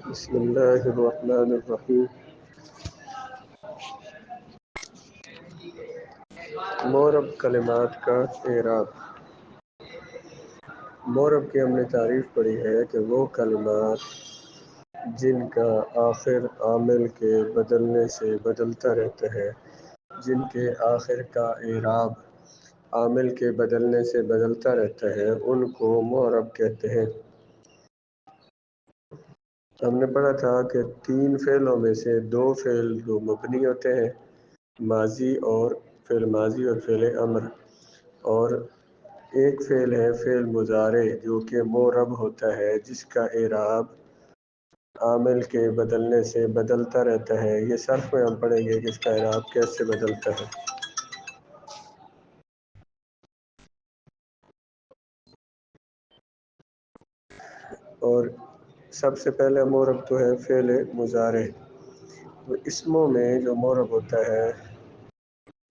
بسم اللہ الرحمن الرحیم۔ مورب کلمات کا اعراب۔ مورب کی ہم نے تعریف پڑھی ہے کہ وہ کلمات جن کا آخر عامل کے بدلنے سے بدلتا رہتا ہے، جن کے آخر کا اعراب عامل کے بدلنے سے بدلتا رہتا ہے، ان کو مورب کہتے ہیں۔ ہم نے پڑھا تھا کہ 3 فعلوں میں سے 2 فعل جو مبنی ہوتے ہیں، ماضی اور فعل ماضی اور فعل امر، اور ایک فعل ہے فعل مضارع جو کہ مورب ہوتا ہے، جس کا اعراب عامل کے بدلنے سے بدلتا رہتا ہے۔ یہ صرف میں ہم پڑھیں گے کہ اس کا اعراب کیسے بدلتا ہے۔ اور سب سے پہلے مورب تو ہے فعل مضارع۔ اسموں میں جو مورب ہوتا ہے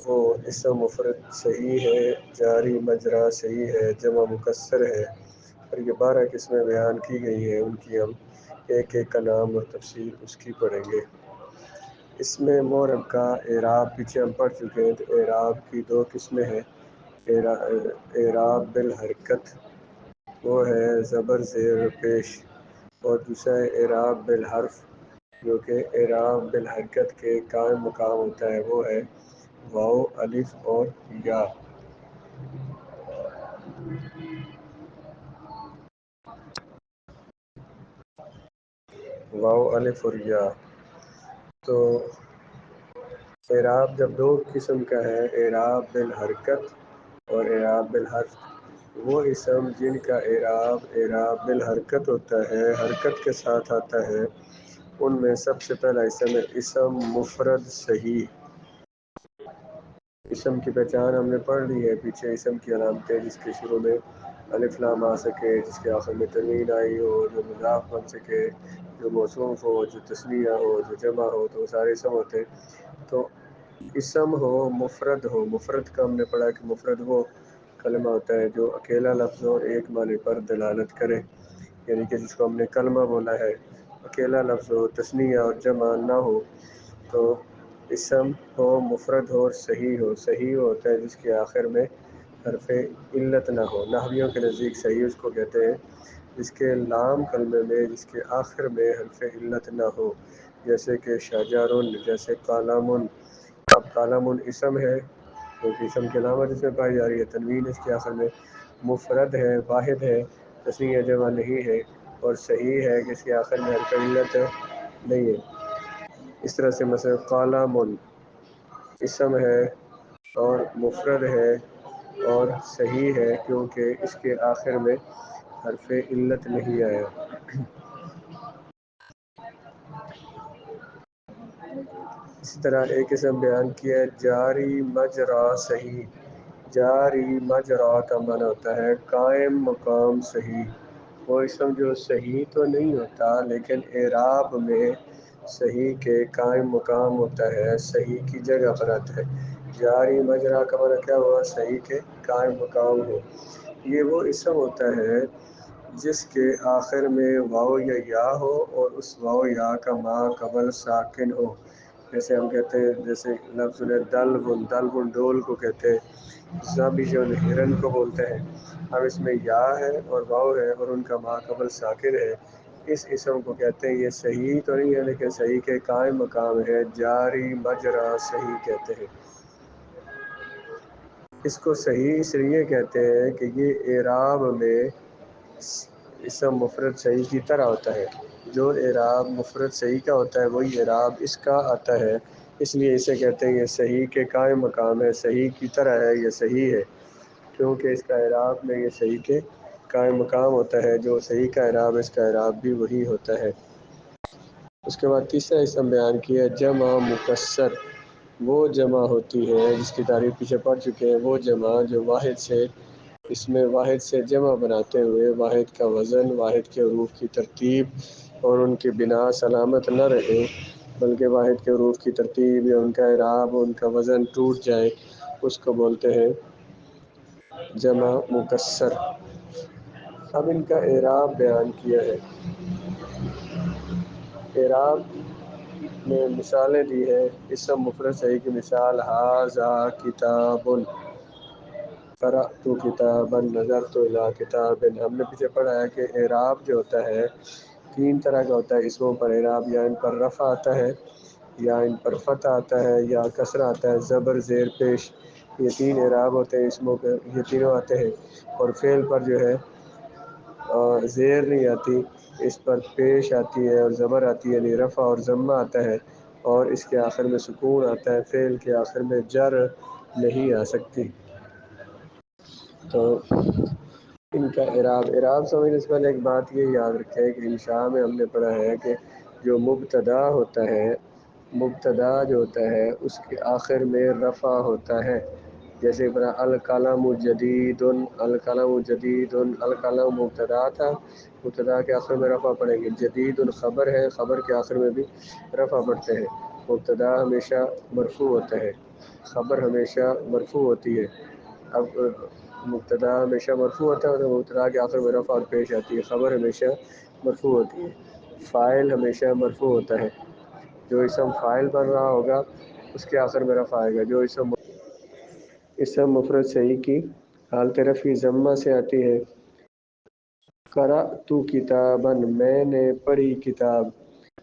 وہ اسم مفرد صحیح ہے، جاری مجرا صحیح ہے، جمع مکسر ہے، اور یہ 12 قسمیں بیان کی گئی ہیں۔ ان کی ہم ایک ایک کا نام اور تفصیل اس کی پڑھیں گے۔ اس میں مورب کا اعراب پیچھے ہم پڑھ چکے ہیں، تو اعراب کی 2 قسمیں ہیں۔ اعراب بالحرکت، وہ ہے زبر زیر پیش، اور دوسرا ہے اعراب بالحرف، جو کہ اعراب بالحرکت کے قائم مقام ہوتا ہے، وہ ہے واو، الف اور یا۔ واو، الف اور یا۔ تو اعراب جب 2 قسم کا ہے، اعراب بالحرکت اور اعراب بالحرف، وہ اسم جن کا اعراب بالحرکت ہوتا ہے، حرکت کے ساتھ آتا ہے، ان میں سب سے پہلا اسم ہے اسم مفرد صحیح۔ اسم کی پہچان ہم نے پڑھ لی ہے پیچھے، اسم کی علامتیں جس کے شروع میں الف لام آ سکے، جس کے آخر میں تنوین آئی ہو، جو مضاف بن سکے، جو موصوف ہو، جو تثنیہ ہو، جو جمع ہو، تو وہ سارے اسم ہوتے ہیں۔ تو اسم ہو، مفرد کا ہم نے پڑھا کہ مفرد وہ کلمہ ہوتا ہے جو اکیلا لفظ اور ایک معنی پر دلالت کرے، یعنی کہ جس کو ہم نے کلمہ بولا ہے، اکیلا لفظ ہو، تثنیہ اور جمع نہ ہو، تو اسم ہو، مفرد ہو اور صحیح ہو۔ صحیح ہوتا ہے جس کے آخر میں حرف علت نہ ہو۔ نحویوں کے نزدیک صحیح اس کو کہتے ہیں جس کے لام کلمے میں جس کے آخر میں حرف علت نہ ہو، جیسے کہ شجرن، جیسے قلم۔ اب قلم اسم ہے کیونکہ اسم کی علامت اس میں پائی جا رہی ہے، تنوین اس کے آخر میں، مفرد ہے، واحد ہے، تثنیہ جمع نہیں ہے، اور صحیح ہے کہ اس کے آخر میں حرف علت نہیں ہے۔ اس طرح سے مثلا قلم اسم ہے اور مفرد ہے اور صحیح ہے کیونکہ اس کے آخر میں حرف علت نہیں آیا۔ اسی طرح ایک اسم بیان کیا ہے جاری مجرا صحیح۔ جاری مجرا کا معنی ہوتا ہے قائم مقام صحیح۔ وہ اسم جو صحیح تو نہیں ہوتا لیکن اعراب میں صحیح کے قائم مقام ہوتا ہے، صحیح کی جگہ پر آتا ہے۔ جاری مجرا کا معنی کیا ہوا؟ صحیح کے قائم مقام ہو۔ یہ وہ اسم ہوتا ہے جس کے آخر میں واو یا یا ہو اور اس واو یا کا ما قبل ساکن ہو۔ جیسے ہم کہتے ہیں، جیسے لفظ دلبن ڈول کو کہتے ہیں، زابی جو ہرن کو بولتے ہیں۔ اب اس میں یا ہے اور واو ہے اور ان کا ما قبل ساکن ہے، اس اسم کو کہتے ہیں، یہ صحیح تو نہیں ہے لیکن صحیح کے قائم مقام ہے، جاری مجرا صحیح کہتے ہیں۔ اس کو صحیح اس لیے کہتے ہیں کہ یہ اعراب میں اسم مفرد صحیح کی طرح ہوتا ہے۔ جو اعراب مفرد صحیح کا ہوتا ہے وہی اعراب اس کا آتا ہے، اس لیے اسے کہتے ہیں یہ صحیح کے قائم مقام ہے، صحیح کی طرح ہے، یہ صحیح ہے کیونکہ اس کا اعراب میں یہ صحیح کے قائم مقام ہوتا ہے۔ جو صحیح کا اعراب، اس کا اعراب بھی وہی ہوتا ہے۔ اس کے بعد تیسرا اسم بیان کیا جمع مکسر۔ وہ جمع ہوتی ہے جس کی تعریف پیچھے پڑ چکے ہیں، وہ جمع جو واحد سے، اس میں واحد سے جمع بناتے ہوئے واحد کا وزن، واحد کے حروف کی ترتیب اور ان کی بنا سلامت نہ رہے، بلکہ واحد کے حروف کی ترتیب یا ان کا اعراب، ان کا وزن ٹوٹ جائے، اس کو بولتے ہیں جمع مکسر۔ اب ان کا اعراب بیان کیا ہے۔ اعراب میں مثالیں دی ہے۔ اسم مفرد صحیح کی مثال ھذا کتاب، قرأت کتابا، نظرت الی کتاب۔ ہم نے پیچھے پڑھا ہے کہ اعراب جو ہوتا ہے تین طرح کا ہوتا ہے اسموں پر اعراب، یا ان پر رفع آتا ہے، یا ان پر فتح آتا ہے، یا کسرہ آتا ہے، زبر زیر پیش، یہ تین اعراب ہوتے ہیں اسموں پہ، یہ تینوں آتے ہیں۔ اور فعل پر جو ہے زیر نہیں آتی، اس پر پیش آتی ہے اور زبر آتی ہے، یعنی رفع اور ضمہ آتا ہے، اور اس کے آخر میں سکون آتا ہے، فعل کے آخر میں جر نہیں آ سکتی۔ تو ان کا اعراب سمجھنے سے پہلے ایک بات یہ یاد رکھیں کہ انشاء میں ہم نے پڑھا ہے کہ جو مبتدا ہوتا ہے، مبتدا جو ہوتا ہے اس کے آخر میں رفع ہوتا ہے۔ جیسے بنا القلم جدید، القلم جدید، القلم مبتدا تھا، مبتدا کے آخر میں رفع پڑیں گے۔ جدید خبر ہے، خبر کے آخر میں بھی رفع پڑتے ہیں۔ مبتدا ہمیشہ مرفوع ہوتا ہے، خبر ہمیشہ مرفوع ہوتی ہے۔ اب مبتدا ہمیشہ مرفوع ہوتا ہے، تو مبتدا کے آخر میں رفع اور پیش آتی ہے۔ خبر ہمیشہ مرفوع ہوتی ہے۔ فاعل ہمیشہ مرفوع ہوتا ہے، جو اسم فاعل بن رہا ہوگا اس کے آخر میں رفع آئے گا۔ جو اسم مفرد صحیح کی حالت رفع ضمہ سے آتی ہے۔ قرأت کتابا، میں نے پڑھی کتاب۔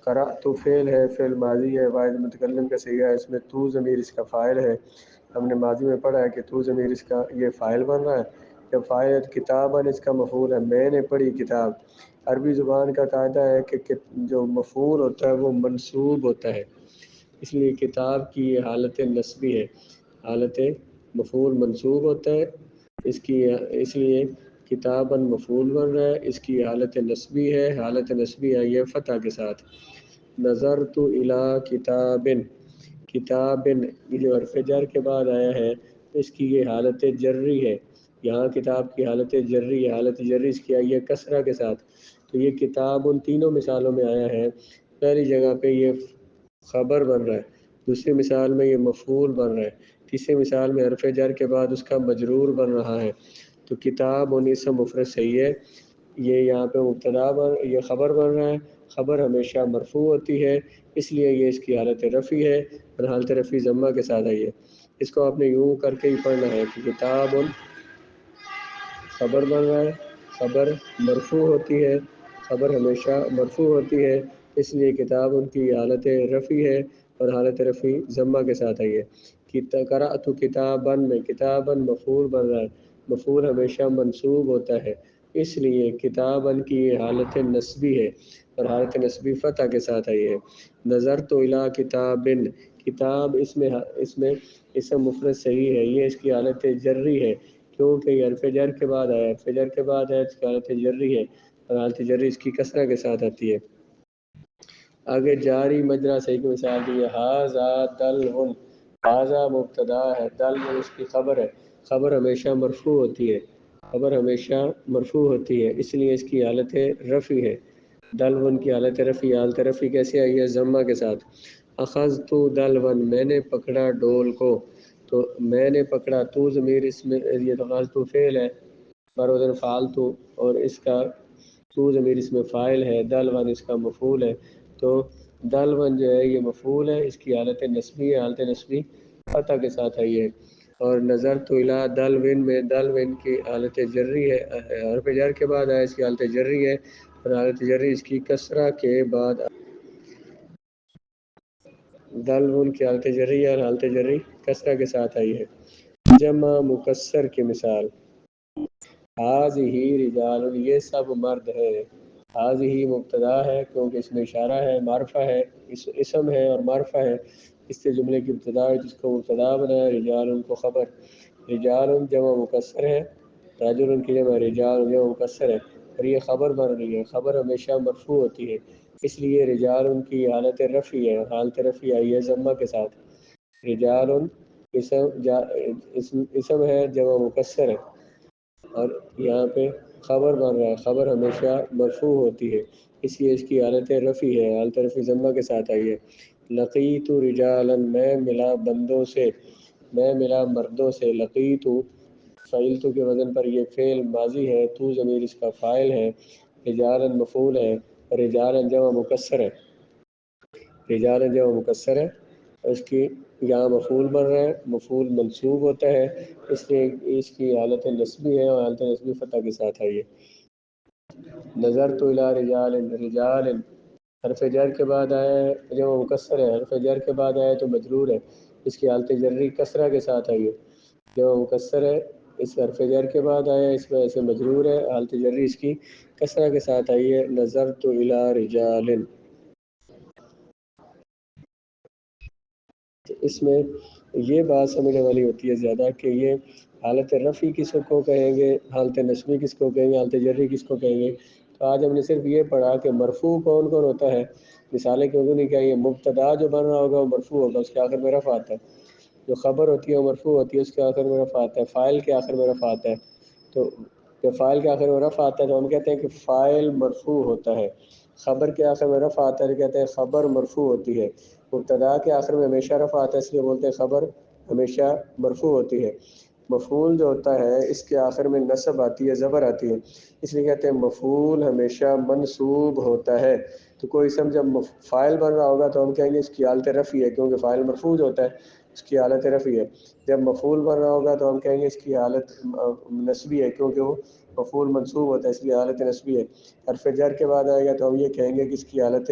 قرأت فعل ہے، فعل ماضی ہے، واحد متکلم کا صیغہ ہے، اس میں تو ضمیر اس کا فاعل ہے۔ ہم نے ماضی میں پڑھا ہے کہ تو ضمیر اس کا یہ فاعل بن رہا ہے، جب فاعل کتابا اس کا مفعول ہے، میں نے پڑھی کتاب۔ عربی زبان کا قاعدہ ہے کہ جو مفعول ہوتا ہے وہ منصوب ہوتا ہے، اس لیے کتاب کی یہ حالت نصبی ہے، حالت مفعول منصوب ہوتا ہے، اس لیے کتاباً مفعول بن رہا ہے، اس کی حالت نصبی ہے، حالت نصبی آئی ہے فتح کے ساتھ۔ نظرت الی کتاب، کتاب یہ جو حرف جر کے بعد آیا ہے اس کی یہ حالت جری ہے، یہاں کتاب کی حالت جری ہے، حالت جری اس کی آئی ہے کسرہ کے ساتھ۔ تو یہ کتاب ان تینوں مثالوں میں آیا ہے۔ پہلی جگہ پہ یہ خبر بن رہا ہے، دوسری مثال میں یہ مفعول بن رہا ہے، تیسری مثال میں حرف جر کے بعد اس کا مجرور بن رہا ہے۔ تو کتاب ان اسم مفرد صحیح ہے، یہ یہاں پہ مبتدا یہ خبر بن رہا ہے، خبر ہمیشہ مرفوع ہوتی ہے، اس لیے یہ اس کی حالت رفع ہے اور حالت رفع ضمہ کے ساتھ آئی ہے۔ اس کو آپ نے یوں کر کے ہی پڑھنا ہے کہ کتاب خبر بن رہا ہے، خبر مرفوع ہوتی ہے، خبر ہمیشہ مرفوع ہوتی ہے، اس لیے کتاب ان کی حالت رفع ہے اور حالت رفع ضمہ کے ساتھ آئی ہے۔ قرأت کتاباً میں کتاباً مفعول بن رہا ہے، مفعول ہمیشہ منصوب ہوتا ہے، اس لیے کتاباً کی حالت نصبی ہے اور حالت نصبی فتح کے ساتھ آئی ہے۔ نظرت الی کتاب، کتاب اس میں اسم مفرد صحیح ہے، یہ اس کی حالت جری ہے کیونکہ یہ حرف جر کے بعد آیا، حرف جر کے بعد ہے اس کی حالت جری ہے اور حالت جری اس کی کسرہ کے ساتھ آتی ہے۔ آگے جاری مجرا صحیح کی مثال دی ہے، ھذا دلو، ھذا مبتدا ہے، دلو اس کی خبر ہے، خبر ہمیشہ مرفوع ہوتی ہے، خبر ہمیشہ مرفوع ہوتی ہے، اس لیے اس کی حالت رفع ہے۔ دلون کی حالت رفع، حالت رفع کیسے آئی ہے؟ ضمہ کے ساتھ۔ اخذت دلون، میں نے پکڑا ڈول کو، تو میں نے پکڑا تو ضمیر اس میں یہ اخذت فعل ہے، بروزن فعلتو، اور اس کا تو ضمیر اس میں فاعل ہے، دلون اس کا مفعول ہے، تو دلون جو ہے یہ مفعول ہے، اس کی حالت نصبی ہے، حالت نصبی فتح کے ساتھ آئی ہے۔ اور نظرت الی دلون میں دلون کی حالت جری ہے، حرف جر کے بعد آیا، اس کی حالت جری ہے اور حالت جری اس کی کسرہ کے بعد دلون کی حالت جری ہے اور حالت جری کسرہ کے ساتھ آئی ہے۔ جمع مکسر کی مثال، ھذہ رجال، یہ سب مرد ہے، ھذہ مبتدا ہے کیونکہ اس میں اشارہ ہے، معرفہ ہے، اسم ہے اور معرفہ ہے، اس سے جملے کی ابتدا ہے جس کو مبتدا بنایا، رجال کو خبر، رجال جمع مکسر ہے، رجل کی جمع رجال جمع مکسر ہے اور یہ خبر بن رہی ہے، خبر ہمیشہ مرفوع ہوتی ہے، اس لیے رجال کی حالت رفع ہے، حالت رفع آئی ہے ضمہ کے ساتھ۔ رجال اسم ہے، جمع مکسر ہے اور یہاں پہ خبر بن رہا ہے، خبر ہمیشہ مرفوع ہوتی ہے، اس لیے اس کی حالت رفع ہے، حالت رفع ضمہ کے ساتھ آئی ہے۔ لقیت رجالا، میں ملا بندوں سے، میں ملا مردوں سے، لقیت فعلت کے وزن پر یہ فعل ماضی ہے، تو ضمیر اس کا فاعل ہے، رجالا مفعول ہے اور رجالا جمع مکسر ہے۔ رجال جو مکسر ہے، اس کی یہاں مفعول بن رہا ہے، مفعول منصوب ہوتا ہے، اس لیے اس کی حالت نسبی ہے، اور حالت نسبی فتح کے ساتھ آئی ہے۔ نظر تو الی رجال، رجال حرف جر کے بعد آیا ہے، جو مکسر ہے حرف جر کے بعد آیا ہے تو مجرور ہے، اس کی حالت جری کسرہ کے ساتھ آئی ہے۔ جو مکسر ہے اس حرف جر کے بعد آیا ہے، اس وجہ سے مجرور ہے، حالت جری اس کی کسرہ کے ساتھ آئی ہے۔ نظر تو الی رجال، اس میں یہ بات سمجھنے والی ہوتی ہے زیادہ کہ یہ حالت رفعی کس کو کہیں گے، حالت نصبی کس کو کہیں گے، حالت جری کس کو کہیں گے۔ تو آج ہم نے صرف یہ پڑھا کہ مرفوع کون کون ہوتا ہے، مثالیں کیوں نہیں کہیں، مبتدا جو بن رہا ہوگا وہ مرفوع ہوگا، اس کے آخر میں رفع آتا ہے، جو خبر ہوتی ہے وہ مرفوع ہوتی ہے، اس کے آخر میں رفع آتا ہے، فاعل کے آخر میں رفع آتا ہے۔ تو جب فاعل کے آخر میں رفع آتا ہے تو ہم کہتے ہیں کہ فاعل مرفوع ہوتا ہے، خبر کے آخر میں رفع آتا ہے تو کہتے ہیں خبر مرفوع ہوتی ہے، مبتدا کے آخر میں ہمیشہ رفع آتا ہے اس لیے بولتے ہیں خبر ہمیشہ مرفوع ہوتی ہے۔ مفعول جو ہوتا ہے اس کے آخر میں نصب آتی ہے، زبر آتی ہے، اس لیے کہتے ہیں مفعول ہمیشہ منصوب ہوتا ہے۔ تو کوئی اسم جب فاعل بن رہا ہوگا تو ہم کہیں گے اس کی حالت رفعی ہے، کیونکہ فاعل مرفوع جو ہوتا ہے اس کی حالت رفعی ہے۔ جب مفعول بن رہا ہوگا تو ہم کہیں گے اس کی حالت نصبی ہے، کیونکہ وہ مفعول منصوب ہوتا ہے اس لیے حالت نصبی ہے۔ حرف جر کے بعد آئے گا تو ہم یہ کہیں گے کہ اس کی حالت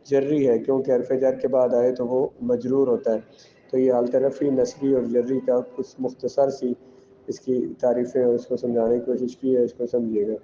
جری ہے، کیونکہ حرف جر کے بعد آئے تو وہ مجرور ہوتا ہے۔ تو یہ حالت رفعی، نصبی اور جری کا کچھ مختصر سی اس کی تعریفیں اور اس کو سمجھانے کی کوشش کی ہے، اس کو سمجھیے گا۔